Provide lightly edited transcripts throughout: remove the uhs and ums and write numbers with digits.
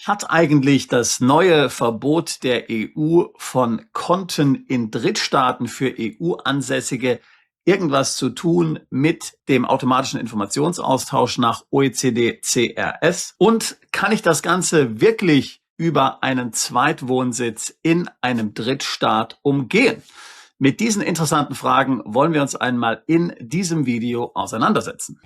Hat eigentlich das neue Verbot der EU von Konten in Drittstaaten für EU-Ansässige irgendwas zu tun mit dem automatischen Informationsaustausch nach OECD-CRS? Und kann ich das Ganze wirklich über einen Zweitwohnsitz in einem Drittstaat umgehen? Mit diesen interessanten Fragen wollen wir uns einmal in diesem Video auseinandersetzen.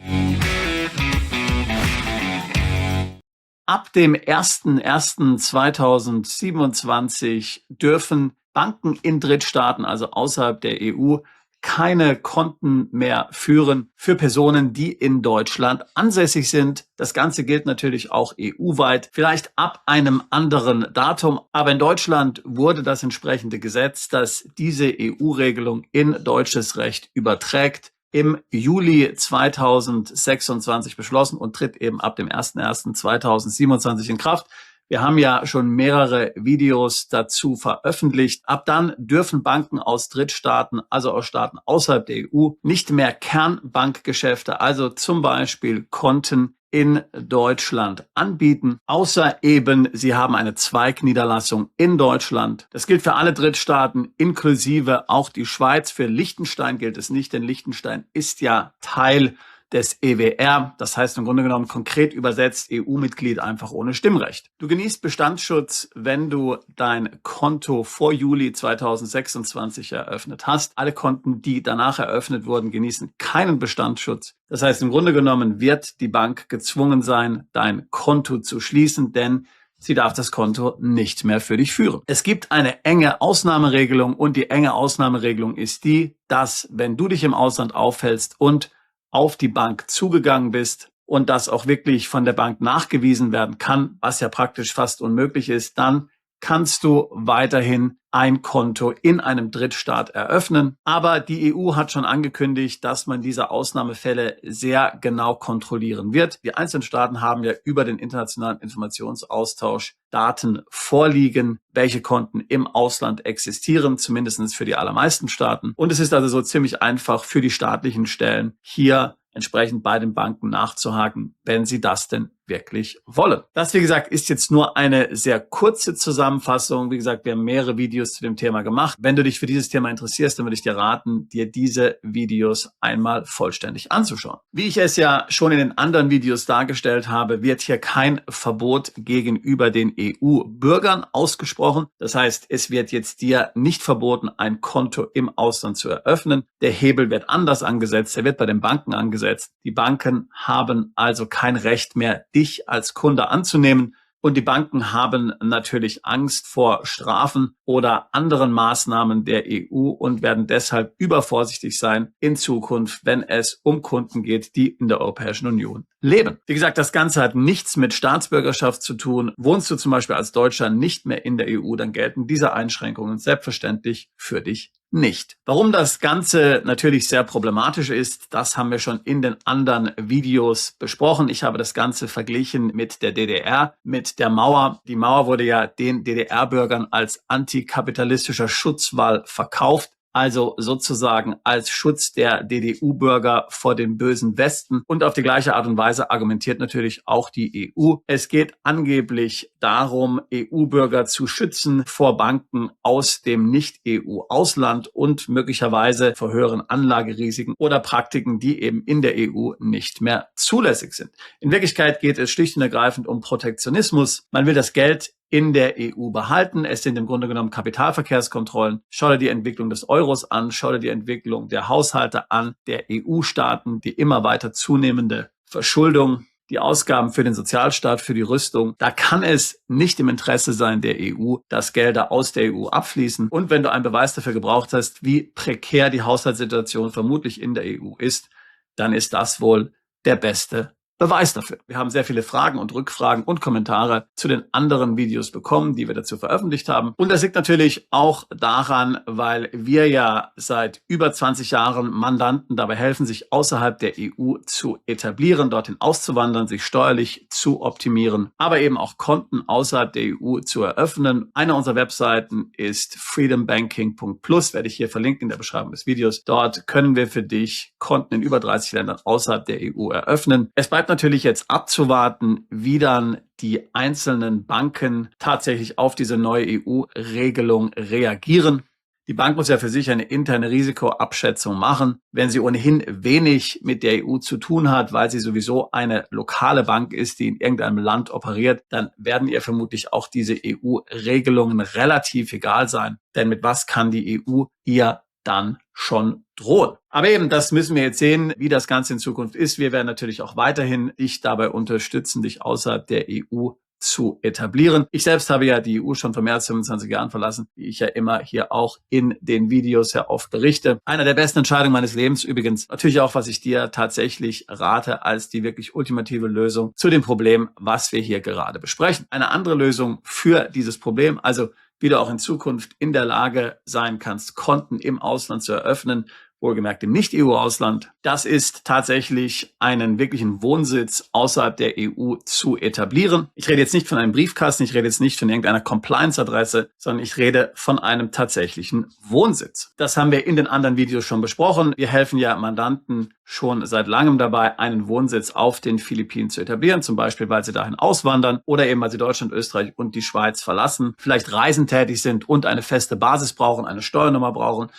Ab dem 01.01.2027 dürfen Banken in Drittstaaten, also außerhalb der EU, keine Konten mehr führen für Personen, die in Deutschland ansässig sind. Das Ganze gilt natürlich auch EU-weit, vielleicht ab einem anderen Datum. Aber in Deutschland wurde das entsprechende Gesetz, das diese EU-Regelung in deutsches Recht überträgt, im Juli 2026 beschlossen und tritt eben ab dem 01.01.2027 in Kraft. Wir haben ja schon mehrere Videos dazu veröffentlicht. Ab dann dürfen Banken aus Drittstaaten, also aus Staaten außerhalb der EU, nicht mehr Kernbankgeschäfte, also zum Beispiel Konten in Deutschland anbieten, außer eben, sie haben eine Zweigniederlassung in Deutschland. Das gilt für alle Drittstaaten, inklusive auch die Schweiz. Für Liechtenstein gilt es nicht, denn Liechtenstein ist ja Teil des EWR, das heißt im Grunde genommen konkret übersetzt EU-Mitglied einfach ohne Stimmrecht. Du genießt Bestandsschutz, wenn du dein Konto vor Juli 2026 eröffnet hast. Alle Konten, die danach eröffnet wurden, genießen keinen Bestandsschutz. Das heißt, im Grunde genommen wird die Bank gezwungen sein, dein Konto zu schließen, denn sie darf das Konto nicht mehr für dich führen. Es gibt eine enge Ausnahmeregelung und die enge Ausnahmeregelung ist die, dass wenn du dich im Ausland aufhältst und auf die Bank zugegangen bist und das auch wirklich von der Bank nachgewiesen werden kann, was ja praktisch fast unmöglich ist, dann kannst du weiterhin ein Konto in einem Drittstaat eröffnen. Aber die EU hat schon angekündigt, dass man diese Ausnahmefälle sehr genau kontrollieren wird. Die einzelnen Staaten haben ja über den internationalen Informationsaustausch Daten vorliegen, welche Konten im Ausland existieren, zumindest für die allermeisten Staaten. Und es ist also so ziemlich einfach für die staatlichen Stellen, hier entsprechend bei den Banken nachzuhaken, wenn sie das denn wirklich wollen. Das, wie gesagt, ist jetzt nur eine sehr kurze Zusammenfassung. Wie gesagt, wir haben mehrere Videos zu dem Thema gemacht. Wenn du dich für dieses Thema interessierst, dann würde ich dir raten, dir diese Videos einmal vollständig anzuschauen. Wie ich es ja schon in den anderen Videos dargestellt habe, wird hier kein Verbot gegenüber den EU-Bürgern ausgesprochen. Das heißt, es wird jetzt dir nicht verboten, ein Konto im Ausland zu eröffnen. Der Hebel wird anders angesetzt, er wird bei den Banken angesetzt. Die Banken haben also kein Recht mehr, dich als Kunde anzunehmen. Und die Banken haben natürlich Angst vor Strafen oder anderen Maßnahmen der EU und werden deshalb übervorsichtig sein in Zukunft, wenn es um Kunden geht, die in der Europäischen Union leben. Wie gesagt, das Ganze hat nichts mit Staatsbürgerschaft zu tun. Wohnst du zum Beispiel als Deutscher nicht mehr in der EU, dann gelten diese Einschränkungen selbstverständlich für dich nicht. Warum das Ganze natürlich sehr problematisch ist, das haben wir schon in den anderen Videos besprochen. Ich habe das Ganze verglichen mit der DDR, mit der Mauer. Die Mauer wurde ja den DDR-Bürgern als antikapitalistischer Schutzwall verkauft. Also sozusagen als Schutz der DDU-Bürger vor dem bösen Westen. Und auf die gleiche Art und Weise argumentiert natürlich auch die EU. Es geht angeblich darum, EU-Bürger zu schützen vor Banken aus dem Nicht-EU-Ausland und möglicherweise vor höheren Anlagerisiken oder Praktiken, die eben in der EU nicht mehr zulässig sind. In Wirklichkeit geht es schlicht und ergreifend um Protektionismus. Man will das Geld in der EU behalten. Es sind im Grunde genommen Kapitalverkehrskontrollen. Schau dir die Entwicklung des Euros an, schau dir die Entwicklung der Haushalte an, der EU-Staaten, die immer weiter zunehmende Verschuldung, die Ausgaben für den Sozialstaat, für die Rüstung. Da kann es nicht im Interesse sein der EU, dass Gelder aus der EU abfließen. Und wenn du einen Beweis dafür gebraucht hast, wie prekär die Haushaltssituation vermutlich in der EU ist, dann ist das wohl der beste Beweis dafür. Wir haben sehr viele Fragen und Rückfragen und Kommentare zu den anderen Videos bekommen, die wir dazu veröffentlicht haben. Und das liegt natürlich auch daran, weil wir ja seit über 20 Jahren Mandanten dabei helfen, sich außerhalb der EU zu etablieren, dorthin auszuwandern, sich steuerlich zu optimieren, aber eben auch Konten außerhalb der EU zu eröffnen. Eine unserer Webseiten ist freedombanking.plus, werde ich hier verlinken in der Beschreibung des Videos. Dort können wir für dich Konten in über 30 Ländern außerhalb der EU eröffnen. Es bleibt bleibt natürlich jetzt abzuwarten, wie dann die einzelnen Banken tatsächlich auf diese neue EU-Regelung reagieren. Die Bank muss ja für sich eine interne Risikoabschätzung machen. Wenn sie ohnehin wenig mit der EU zu tun hat, weil sie sowieso eine lokale Bank ist, die in irgendeinem Land operiert, dann werden ihr vermutlich auch diese EU-Regelungen relativ egal sein. Denn mit was kann die EU ihr dann schon drohen? Aber eben, das müssen wir jetzt sehen, wie das Ganze in Zukunft ist. Wir werden natürlich auch weiterhin dich dabei unterstützen, dich außerhalb der EU zu etablieren. Ich selbst habe ja die EU schon vor mehr als 25 Jahren verlassen, wie ich ja immer hier auch in den Videos sehr oft berichte. Einer der besten Entscheidungen meines Lebens übrigens. Natürlich auch, was ich dir tatsächlich rate als die wirklich ultimative Lösung zu dem Problem, was wir hier gerade besprechen. Eine andere Lösung für dieses Problem, also wie du auch in Zukunft in der Lage sein kannst, Konten im Ausland zu eröffnen, wohlgemerkt im Nicht-EU-Ausland. Das ist tatsächlich einen wirklichen Wohnsitz außerhalb der EU zu etablieren. Ich rede jetzt nicht von einem Briefkasten, ich rede jetzt nicht von irgendeiner Compliance-Adresse, sondern ich rede von einem tatsächlichen Wohnsitz. Das haben wir in den anderen Videos schon besprochen. Wir helfen ja Mandanten schon seit langem dabei, einen Wohnsitz auf den Philippinen zu etablieren, zum Beispiel, weil sie dahin auswandern oder eben, weil sie Deutschland, Österreich und die Schweiz verlassen, vielleicht reisentätig sind und eine feste Basis brauchen, eine Steuernummer brauchen,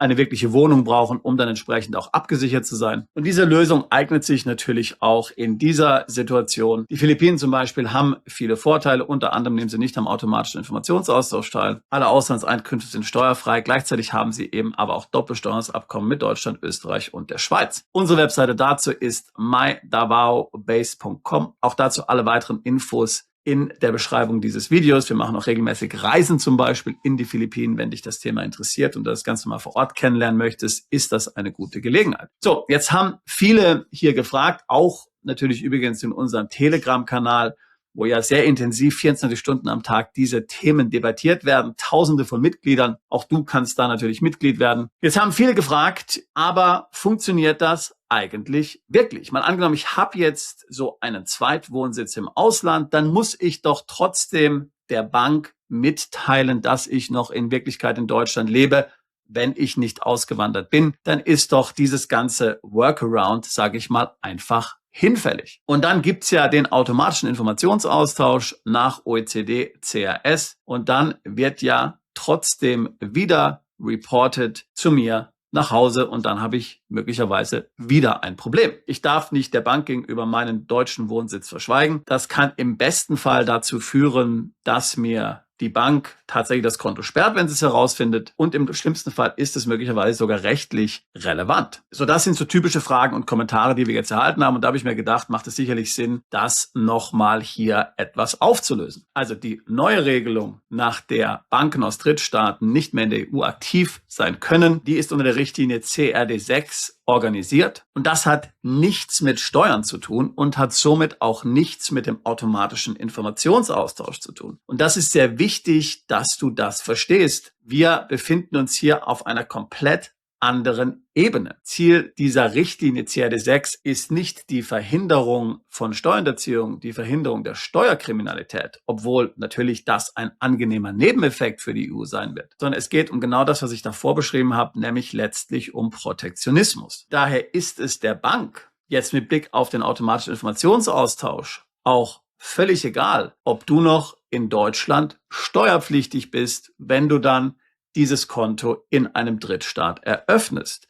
eine wirkliche Wohnung brauchen, um dann entsprechend auch abgesichert zu sein. Und diese Lösung eignet sich natürlich auch in dieser Situation. Die Philippinen zum Beispiel haben viele Vorteile, unter anderem nehmen sie nicht am automatischen Informationsaustausch teil. Alle Auslandseinkünfte sind steuerfrei. Gleichzeitig haben sie eben aber auch Doppelsteuerungsabkommen mit Deutschland, Österreich und der Schweiz. Unsere Webseite dazu ist mydavaobase.com. Auch dazu alle weiteren Infos in der Beschreibung dieses Videos. Wir machen auch regelmäßig Reisen zum Beispiel in die Philippinen. Wenn dich das Thema interessiert und das Ganze mal vor Ort kennenlernen möchtest, ist das eine gute Gelegenheit. So, jetzt haben viele hier gefragt, auch natürlich übrigens in unserem Telegram-Kanal, wo ja sehr intensiv 24 Stunden am Tag diese Themen debattiert werden. Tausende von Mitgliedern. Auch du kannst da natürlich Mitglied werden. Jetzt haben viele gefragt, aber funktioniert das eigentlich wirklich? Mal angenommen, ich habe jetzt so einen Zweitwohnsitz im Ausland, dann muss ich doch trotzdem der Bank mitteilen, dass ich noch in Wirklichkeit in Deutschland lebe, wenn ich nicht ausgewandert bin. Dann ist doch dieses ganze Workaround, sage ich mal, einfach hinfällig. Und dann gibt's ja den automatischen Informationsaustausch nach OECD CRS und dann wird ja trotzdem wieder reported zu mir nach Hause und dann habe ich möglicherweise wieder ein Problem. Ich darf nicht der Bank gegenüber meinen deutschen Wohnsitz verschweigen. Das kann im besten Fall dazu führen, dass mir die Bank tatsächlich das Konto sperrt, wenn sie es herausfindet. Und im schlimmsten Fall ist es möglicherweise sogar rechtlich relevant. So, das sind so typische Fragen und Kommentare, die wir jetzt erhalten haben. Und da habe ich mir gedacht, macht es sicherlich Sinn, das nochmal hier etwas aufzulösen. Also die neue Regelung, nach der Banken aus Drittstaaten nicht mehr in der EU aktiv sein können, die ist unter der Richtlinie CRD6 organisiert. Und das hat nichts mit Steuern zu tun und hat somit auch nichts mit dem automatischen Informationsaustausch zu tun. Und das ist sehr wichtig, dass du das verstehst. Wir befinden uns hier auf einer komplett anderen Ebene. Ziel dieser Richtlinie CRD6 ist nicht die Verhinderung von Steuerhinterziehung, die Verhinderung der Steuerkriminalität, obwohl natürlich das ein angenehmer Nebeneffekt für die EU sein wird, sondern es geht um genau das, was ich davor beschrieben habe, nämlich letztlich um Protektionismus. Daher ist es der Bank jetzt mit Blick auf den automatischen Informationsaustausch auch völlig egal, ob du noch in Deutschland steuerpflichtig bist, wenn du dann dieses Konto in einem Drittstaat eröffnest.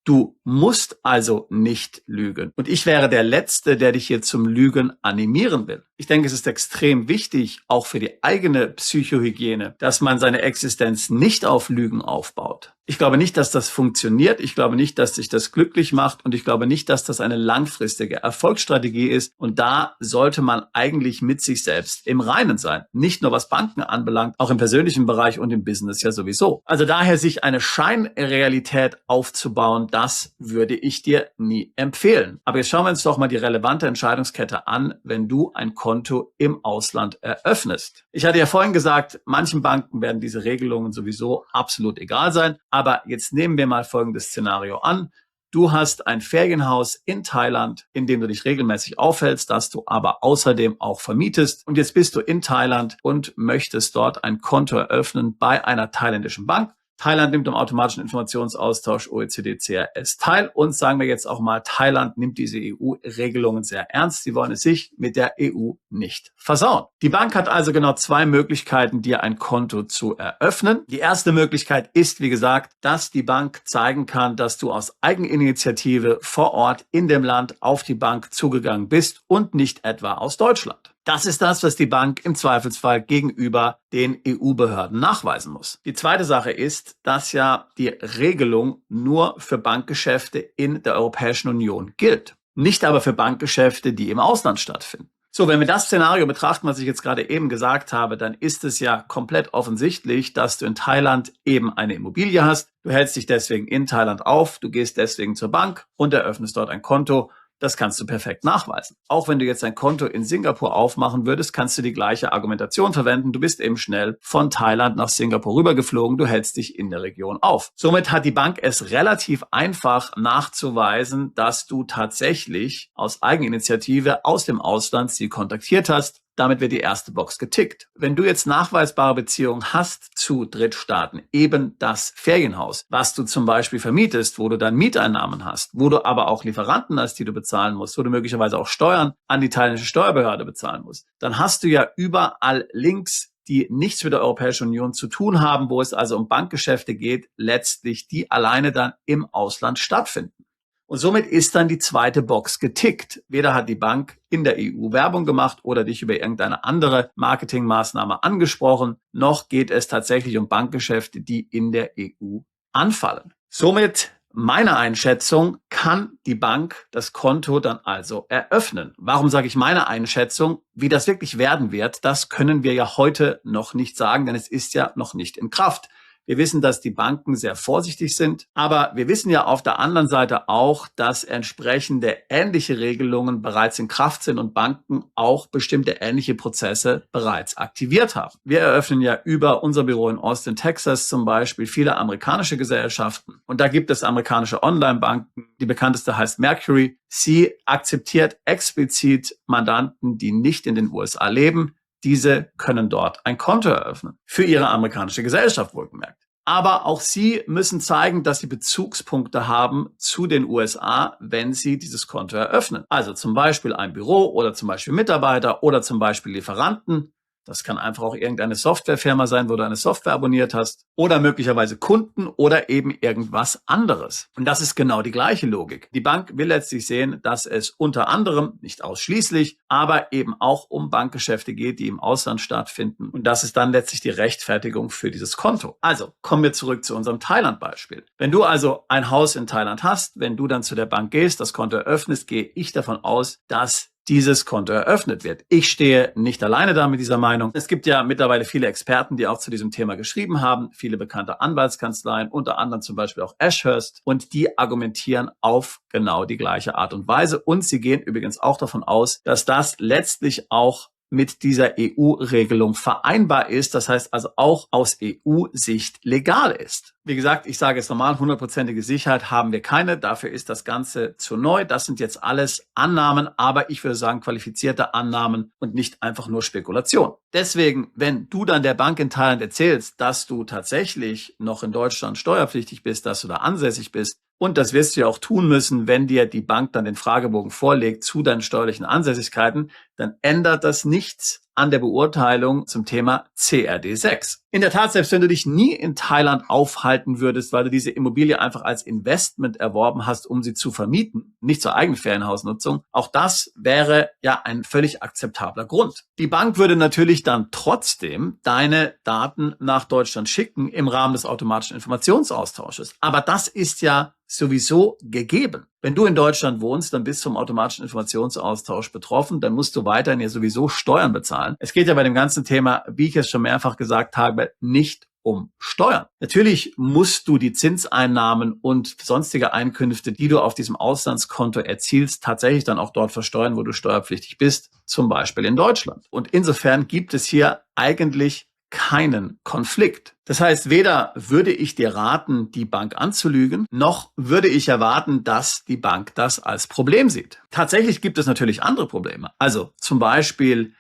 Du musst also nicht lügen. Und ich wäre der Letzte, der dich hier zum Lügen animieren will. Ich denke, es ist extrem wichtig, auch für die eigene Psychohygiene, dass man seine Existenz nicht auf Lügen aufbaut. Ich glaube nicht, dass das funktioniert. Ich glaube nicht, dass sich das glücklich macht. Und ich glaube nicht, dass das eine langfristige Erfolgsstrategie ist. Und da sollte man eigentlich mit sich selbst im Reinen sein. Nicht nur was Banken anbelangt, auch im persönlichen Bereich und im Business ja sowieso. Also daher sich eine Scheinrealität aufzubauen, das würde ich dir nie empfehlen. Aber jetzt schauen wir uns doch mal die relevante Entscheidungskette an, wenn du ein Konto im Ausland eröffnest. Ich hatte ja vorhin gesagt, manchen Banken werden diese Regelungen sowieso absolut egal sein. Aber jetzt nehmen wir mal folgendes Szenario an. Du hast ein Ferienhaus in Thailand, in dem du dich regelmäßig aufhältst, das du aber außerdem auch vermietest. Und jetzt bist du in Thailand und möchtest dort ein Konto eröffnen bei einer thailändischen Bank. Thailand nimmt am automatischen Informationsaustausch OECD-CRS teil und sagen wir jetzt auch mal, Thailand nimmt diese EU-Regelungen sehr ernst. Sie wollen es sich mit der EU nicht versauen. Die Bank hat also genau zwei Möglichkeiten, dir ein Konto zu eröffnen. Die erste Möglichkeit ist, wie gesagt, dass die Bank zeigen kann, dass du aus Eigeninitiative vor Ort in dem Land auf die Bank zugegangen bist und nicht etwa aus Deutschland. Das ist das, was die Bank im Zweifelsfall gegenüber den EU-Behörden nachweisen muss. Die zweite Sache ist, dass ja die Regelung nur für Bankgeschäfte in der Europäischen Union gilt, nicht aber für Bankgeschäfte, die im Ausland stattfinden. So, wenn wir das Szenario betrachten, was ich jetzt gerade eben gesagt habe, dann ist es ja komplett offensichtlich, dass du in Thailand eben eine Immobilie hast. Du hältst dich deswegen in Thailand auf, du gehst deswegen zur Bank und eröffnest dort ein Konto. Das kannst du perfekt nachweisen. Auch wenn du jetzt ein Konto in Singapur aufmachen würdest, kannst du die gleiche Argumentation verwenden. Du bist eben schnell von Thailand nach Singapur rübergeflogen. Du hältst dich in der Region auf. Somit hat die Bank es relativ einfach nachzuweisen, dass du tatsächlich aus Eigeninitiative aus dem Ausland sie kontaktiert hast. Damit wird die erste Box getickt. Wenn du jetzt nachweisbare Beziehungen hast zu Drittstaaten, eben das Ferienhaus, was du zum Beispiel vermietest, wo du dann Mieteinnahmen hast, wo du aber auch Lieferanten hast, die du bezahlen musst, wo du möglicherweise auch Steuern an die thailändische Steuerbehörde bezahlen musst, dann hast du ja überall Links, die nichts mit der Europäischen Union zu tun haben, wo es also um Bankgeschäfte geht, letztlich die alleine dann im Ausland stattfinden. Und somit ist dann die zweite Box getickt. Weder hat die Bank in der EU Werbung gemacht oder dich über irgendeine andere Marketingmaßnahme angesprochen, noch geht es tatsächlich um Bankgeschäfte, die in der EU anfallen. Somit meine Einschätzung, kann die Bank das Konto dann also eröffnen. Warum sage ich meine Einschätzung? Wie das wirklich werden wird, das können wir ja heute noch nicht sagen, denn es ist ja noch nicht in Kraft. Wir wissen, dass die Banken sehr vorsichtig sind, aber wir wissen ja auf der anderen Seite auch, dass entsprechende ähnliche Regelungen bereits in Kraft sind und Banken auch bestimmte ähnliche Prozesse bereits aktiviert haben. Wir eröffnen ja über unser Büro in Austin, Texas zum Beispiel viele amerikanische Gesellschaften und da gibt es amerikanische Online-Banken. Die bekannteste heißt Mercury. Sie akzeptiert explizit Mandanten, die nicht in den USA leben. Diese können dort ein Konto eröffnen. Für ihre amerikanische Gesellschaft wohlgemerkt. Aber auch sie müssen zeigen, dass sie Bezugspunkte haben zu den USA, wenn sie dieses Konto eröffnen. Also zum Beispiel ein Büro oder zum Beispiel Mitarbeiter oder zum Beispiel Lieferanten. Das kann einfach auch irgendeine Softwarefirma sein, wo du eine Software abonniert hast. Oder möglicherweise Kunden oder eben irgendwas anderes. Und das ist genau die gleiche Logik. Die Bank will letztlich sehen, dass es unter anderem, nicht ausschließlich, aber eben auch um Bankgeschäfte geht, die im Ausland stattfinden. Und das ist dann letztlich die Rechtfertigung für dieses Konto. Also kommen wir zurück zu unserem Thailand-Beispiel. Wenn du also ein Haus in Thailand hast, wenn du dann zu der Bank gehst, das Konto eröffnest, gehe ich davon aus, dass dieses Konto eröffnet wird. Ich stehe nicht alleine da mit dieser Meinung. Es gibt ja mittlerweile viele Experten, die auch zu diesem Thema geschrieben haben, viele bekannte Anwaltskanzleien, unter anderem zum Beispiel auch Ashurst, und die argumentieren auf genau die gleiche Art und Weise. Und sie gehen übrigens auch davon aus, dass das letztlich auch mit dieser EU-Regelung vereinbar ist, das heißt also auch aus EU-Sicht legal ist. Wie gesagt, ich sage es normal, 100%ige Sicherheit haben wir keine, dafür ist das Ganze zu neu. Das sind jetzt alles Annahmen, aber ich würde sagen qualifizierte Annahmen und nicht einfach nur Spekulation. Deswegen, wenn du dann der Bank in Thailand erzählst, dass du tatsächlich noch in Deutschland steuerpflichtig bist, dass du da ansässig bist, und das wirst du ja auch tun müssen, wenn dir die Bank dann den Fragebogen vorlegt zu deinen steuerlichen Ansässigkeiten, dann ändert das nichts an der Beurteilung zum Thema CRD6. In der Tat, selbst wenn du dich nie in Thailand aufhalten würdest, weil du diese Immobilie einfach als Investment erworben hast, um sie zu vermieten, nicht zur eigenen Ferienhausnutzung, auch das wäre ja ein völlig akzeptabler Grund. Die Bank würde natürlich dann trotzdem deine Daten nach Deutschland schicken im Rahmen des automatischen Informationsaustausches. Aber das ist ja sowieso gegeben. Wenn du in Deutschland wohnst, dann bist du vom automatischen Informationsaustausch betroffen, dann musst du weiterhin ja sowieso Steuern bezahlen. Es geht ja bei dem ganzen Thema, wie ich es schon mehrfach gesagt habe, nicht um Steuern. Natürlich musst du die Zinseinnahmen und sonstige Einkünfte, die du auf diesem Auslandskonto erzielst, tatsächlich dann auch dort versteuern, wo du steuerpflichtig bist, zum Beispiel in Deutschland. Und insofern gibt es hier eigentlich keinen Konflikt. Das heißt, weder würde ich dir raten, die Bank anzulügen, noch würde ich erwarten, dass die Bank das als Problem sieht. Tatsächlich gibt es natürlich andere Probleme. Also zum Beispiel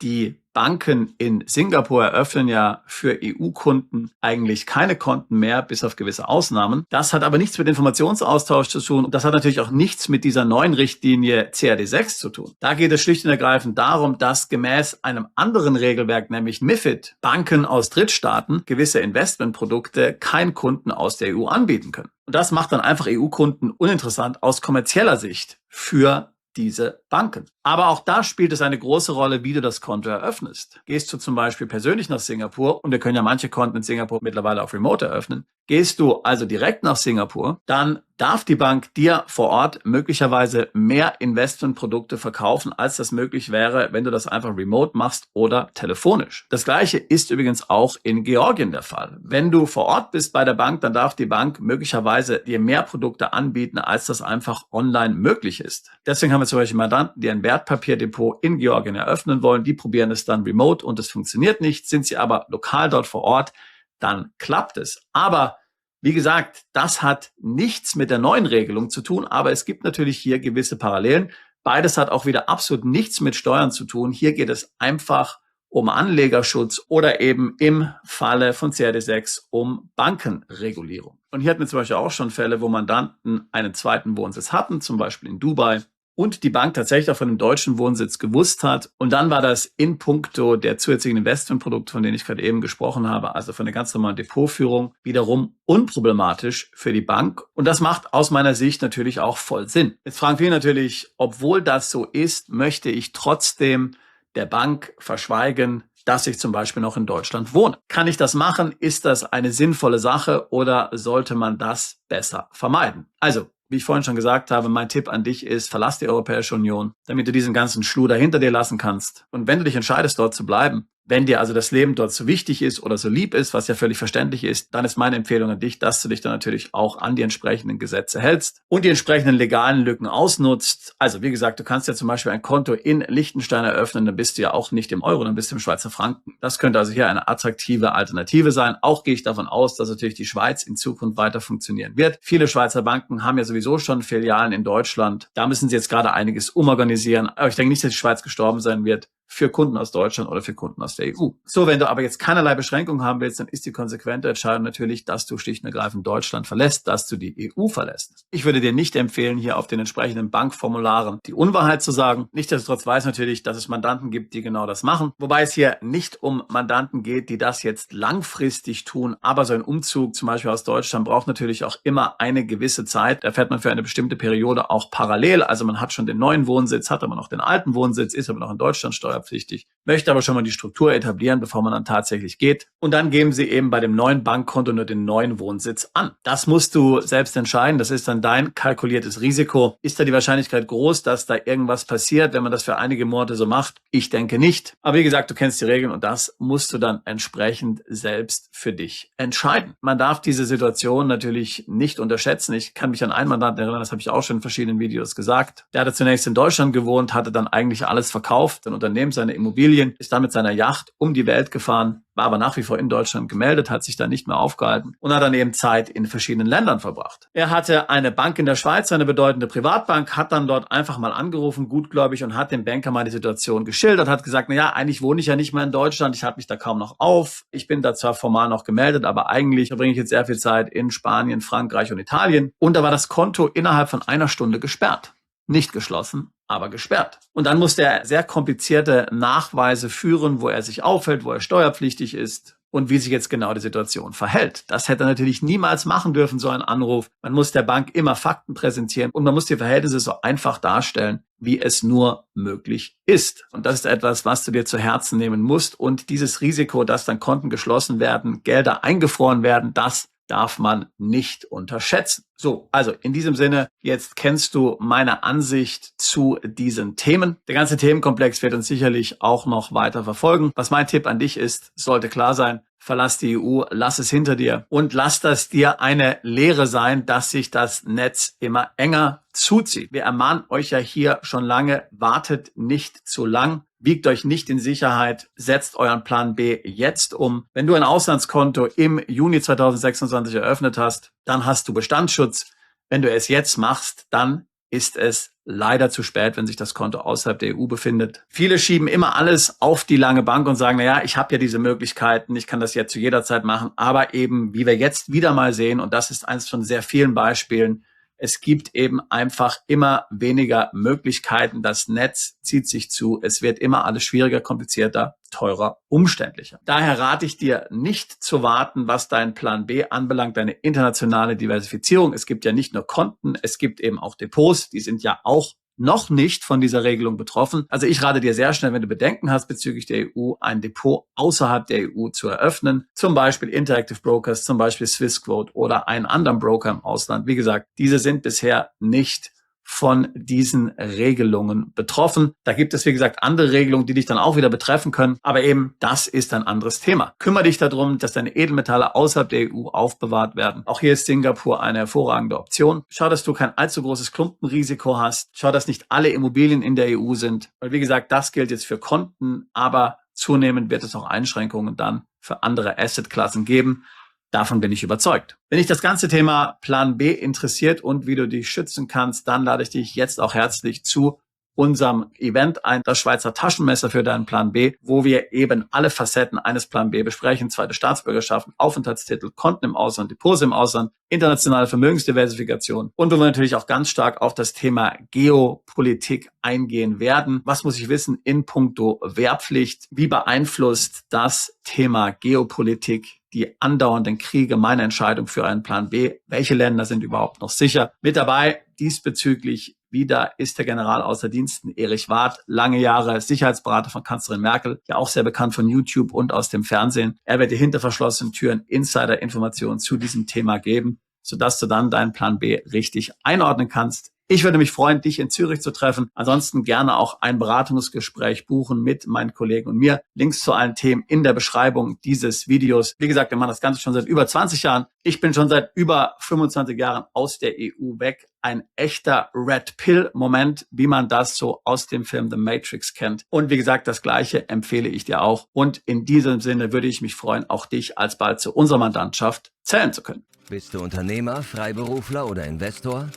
die Banken in Singapur eröffnen ja für EU-Kunden eigentlich keine Konten mehr, bis auf gewisse Ausnahmen. Das hat aber nichts mit Informationsaustausch zu tun. Das hat natürlich auch nichts mit dieser neuen Richtlinie CRD6 zu tun. Da geht es schlicht und ergreifend darum, dass gemäß einem anderen Regelwerk, nämlich MiFID, Banken aus Drittstaaten gewisse Investmentprodukte keinen Kunden aus der EU anbieten können. Und das macht dann einfach EU-Kunden uninteressant aus kommerzieller Sicht für diese Banken. Aber auch da spielt es eine große Rolle, wie du das Konto eröffnest. Gehst du zum Beispiel persönlich nach Singapur, und wir können ja manche Konten in Singapur mittlerweile auf Remote eröffnen, gehst du also direkt nach Singapur, dann darf die Bank dir vor Ort möglicherweise mehr Investmentprodukte verkaufen, als das möglich wäre, wenn du das einfach remote machst oder telefonisch. Das Gleiche ist übrigens auch in Georgien der Fall. Wenn du vor Ort bist bei der Bank, dann darf die Bank möglicherweise dir mehr Produkte anbieten, als das einfach online möglich ist. Deswegen haben wir zum Beispiel Mandanten, die ein Wertpapierdepot in Georgien eröffnen wollen. Die probieren es dann remote und es funktioniert nicht. Sind sie aber lokal dort vor Ort, dann klappt es. Aber wie gesagt, das hat nichts mit der neuen Regelung zu tun, aber es gibt natürlich hier gewisse Parallelen. Beides hat auch wieder absolut nichts mit Steuern zu tun. Hier geht es einfach um Anlegerschutz oder eben im Falle von CRD6 um Bankenregulierung. Und hier hatten wir zum Beispiel auch schon Fälle, wo Mandanten einen zweiten Wohnsitz hatten, zum Beispiel in Dubai, und die Bank tatsächlich auch von dem deutschen Wohnsitz gewusst hat. Und dann war das in puncto der zusätzlichen Investmentprodukte, von denen ich gerade eben gesprochen habe, also von der ganz normalen Depotführung, wiederum unproblematisch für die Bank. Und das macht aus meiner Sicht natürlich auch voll Sinn. Jetzt fragen viele natürlich, obwohl das so ist, möchte ich trotzdem der Bank verschweigen, dass ich zum Beispiel noch in Deutschland wohne. Kann ich das machen? Ist das eine sinnvolle Sache oder sollte man das besser vermeiden? Also, wie ich vorhin schon gesagt habe, mein Tipp an dich ist, verlass die Europäische Union, damit du diesen ganzen Schluder hinter dir lassen kannst. Und wenn du dich entscheidest, dort zu bleiben, wenn dir also das Leben dort so wichtig ist oder so lieb ist, was ja völlig verständlich ist, dann ist meine Empfehlung an dich, dass du dich dann natürlich auch an die entsprechenden Gesetze hältst und die entsprechenden legalen Lücken ausnutzt. Also wie gesagt, du kannst ja zum Beispiel ein Konto in Liechtenstein eröffnen, dann bist du ja auch nicht im Euro, dann bist du im Schweizer Franken. Das könnte also hier eine attraktive Alternative sein. Auch gehe ich davon aus, dass natürlich die Schweiz in Zukunft weiter funktionieren wird. Viele Schweizer Banken haben ja sowieso schon Filialen in Deutschland. Da müssen sie jetzt gerade einiges umorganisieren. Aber ich denke nicht, dass die Schweiz gestorben sein wird für Kunden aus Deutschland oder für Kunden aus der EU. So, wenn du aber jetzt keinerlei Beschränkungen haben willst, dann ist die konsequente Entscheidung natürlich, dass du schlicht und ergreifend Deutschland verlässt, dass du die EU verlässt. Ich würde dir nicht empfehlen, hier auf den entsprechenden Bankformularen die Unwahrheit zu sagen. Nichtsdestotrotz weiß natürlich, dass es Mandanten gibt, die genau das machen. Wobei es hier nicht um Mandanten geht, die das jetzt langfristig tun. Aber so ein Umzug zum Beispiel aus Deutschland braucht natürlich auch immer eine gewisse Zeit. Da fährt man für eine bestimmte Periode auch parallel. Also man hat schon den neuen Wohnsitz, hat aber noch den alten Wohnsitz, ist aber noch in Deutschland steuerpflichtig, möchte aber schon mal die Struktur etablieren, bevor man dann tatsächlich geht. Und dann geben sie eben bei dem neuen Bankkonto nur den neuen Wohnsitz an. Das musst du selbst entscheiden. Das ist dann dein kalkuliertes Risiko. Ist da die Wahrscheinlichkeit groß, dass da irgendwas passiert, wenn man das für einige Monate so macht? Ich denke nicht. Aber wie gesagt, du kennst die Regeln und das musst du dann entsprechend selbst für dich entscheiden. Man darf diese Situation natürlich nicht unterschätzen. Ich kann mich an einen Mandanten erinnern, das habe ich auch schon in verschiedenen Videos gesagt. Der hatte zunächst in Deutschland gewohnt, hatte dann eigentlich alles verkauft, sein Unternehmen, seine Immobilien, ist dann mit seiner Yacht um die Welt gefahren, war aber nach wie vor in Deutschland gemeldet, hat sich da nicht mehr aufgehalten und hat dann eben Zeit in verschiedenen Ländern verbracht. Er hatte eine Bank in der Schweiz, eine bedeutende Privatbank, hat dann dort einfach mal angerufen, gutgläubig, und hat dem Banker mal die Situation geschildert, hat gesagt, naja, eigentlich wohne ich ja nicht mehr in Deutschland, ich halte mich da kaum noch auf, ich bin da zwar formal noch gemeldet, aber eigentlich verbringe ich jetzt sehr viel Zeit in Spanien, Frankreich und Italien. Und da war das Konto innerhalb von einer Stunde gesperrt. Nicht geschlossen, aber gesperrt. Und dann musste er sehr komplizierte Nachweise führen, wo er sich aufhält, wo er steuerpflichtig ist und wie sich jetzt genau die Situation verhält. Das hätte er natürlich niemals machen dürfen, so ein Anruf. Man muss der Bank immer Fakten präsentieren und man muss die Verhältnisse so einfach darstellen, wie es nur möglich ist. Und das ist etwas, was du dir zu Herzen nehmen musst. Und dieses Risiko, dass dann Konten geschlossen werden, Gelder eingefroren werden, das darf man nicht unterschätzen. So, also in diesem Sinne, jetzt kennst du meine Ansicht zu diesen Themen. Der ganze Themenkomplex wird uns sicherlich auch noch weiter verfolgen. Was mein Tipp an dich ist, sollte klar sein: Verlass die EU, lass es hinter dir und lass das dir eine Lehre sein, dass sich das Netz immer enger zuzieht. Wir ermahnen euch ja hier schon lange, wartet nicht zu lang. Wiegt euch nicht in Sicherheit, setzt euren Plan B jetzt um. Wenn du ein Auslandskonto im Juni 2026 eröffnet hast, dann hast du Bestandsschutz. Wenn du es jetzt machst, dann ist es leider zu spät, wenn sich das Konto außerhalb der EU befindet. Viele schieben immer alles auf die lange Bank und sagen, naja, ich habe ja diese Möglichkeiten, ich kann das jetzt zu jeder Zeit machen. Aber eben, wie wir jetzt wieder mal sehen, und das ist eines von sehr vielen Beispielen, es gibt eben einfach immer weniger Möglichkeiten. Das Netz zieht sich zu. Es wird immer alles schwieriger, komplizierter, teurer, umständlicher. Daher rate ich dir nicht zu warten, was deinen Plan B anbelangt, deine internationale Diversifizierung. Es gibt ja nicht nur Konten, es gibt eben auch Depots. Die sind ja auch noch nicht von dieser Regelung betroffen. Also ich rate dir sehr schnell, wenn du Bedenken hast bezüglich der EU, ein Depot außerhalb der EU zu eröffnen. Zum Beispiel Interactive Brokers, zum Beispiel Swissquote oder einen anderen Broker im Ausland. Wie gesagt, diese sind bisher nicht von diesen Regelungen betroffen. Da gibt es, wie gesagt, andere Regelungen, die dich dann auch wieder betreffen können. Aber eben, das ist ein anderes Thema. Kümmere dich darum, dass deine Edelmetalle außerhalb der EU aufbewahrt werden. Auch hier ist Singapur eine hervorragende Option. Schau, dass du kein allzu großes Klumpenrisiko hast. Schau, dass nicht alle Immobilien in der EU sind. Weil, wie gesagt, das gilt jetzt für Konten, aber zunehmend wird es auch Einschränkungen dann für andere Assetklassen geben. Davon bin ich überzeugt. Wenn dich das ganze Thema Plan B interessiert und wie du dich schützen kannst, dann lade ich dich jetzt auch herzlich zu unserem Event ein, das Schweizer Taschenmesser für deinen Plan B, wo wir eben alle Facetten eines Plan B besprechen, zweite Staatsbürgerschaften, Aufenthaltstitel, Konten im Ausland, Depots im Ausland, internationale Vermögensdiversifikation und wo wir natürlich auch ganz stark auf das Thema Geopolitik eingehen werden. Was muss ich wissen in puncto Wehrpflicht? Wie beeinflusst das Thema Geopolitik die andauernden Kriege, meine Entscheidung für einen Plan B? Welche Länder sind überhaupt noch sicher? Mit dabei diesbezüglich wieder ist der General außer Diensten Erich Warth, lange Jahre Sicherheitsberater von Kanzlerin Merkel, ja auch sehr bekannt von YouTube und aus dem Fernsehen. Er wird dir hinter verschlossenen Türen Insider-Informationen zu diesem Thema geben, sodass du dann deinen Plan B richtig einordnen kannst. Ich würde mich freuen, dich in Zürich zu treffen. Ansonsten gerne auch ein Beratungsgespräch buchen mit meinen Kollegen und mir. Links zu allen Themen in der Beschreibung dieses Videos. Wie gesagt, wir machen das Ganze schon seit über 20 Jahren. Ich bin schon seit über 25 Jahren aus der EU weg. Ein echter Red Pill-Moment, wie man das so aus dem Film The Matrix kennt. Und wie gesagt, das Gleiche empfehle ich dir auch. Und in diesem Sinne würde ich mich freuen, auch dich alsbald zu unserer Mandantschaft zählen zu können. Bist du Unternehmer, Freiberufler oder Investor?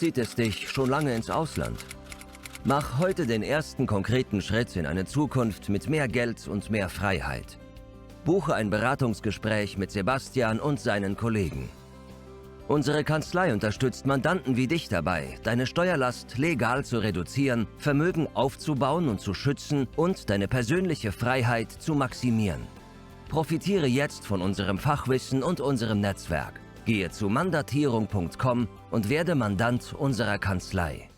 Zieht es dich schon lange ins Ausland? Mach heute den ersten konkreten Schritt in eine Zukunft mit mehr Geld und mehr Freiheit. Buche ein Beratungsgespräch mit Sebastian und seinen Kollegen. Unsere Kanzlei unterstützt Mandanten wie dich dabei, deine Steuerlast legal zu reduzieren, Vermögen aufzubauen und zu schützen und deine persönliche Freiheit zu maximieren. Profitiere jetzt von unserem Fachwissen und unserem Netzwerk. Gehe zu mandatierung.com und werde Mandant unserer Kanzlei.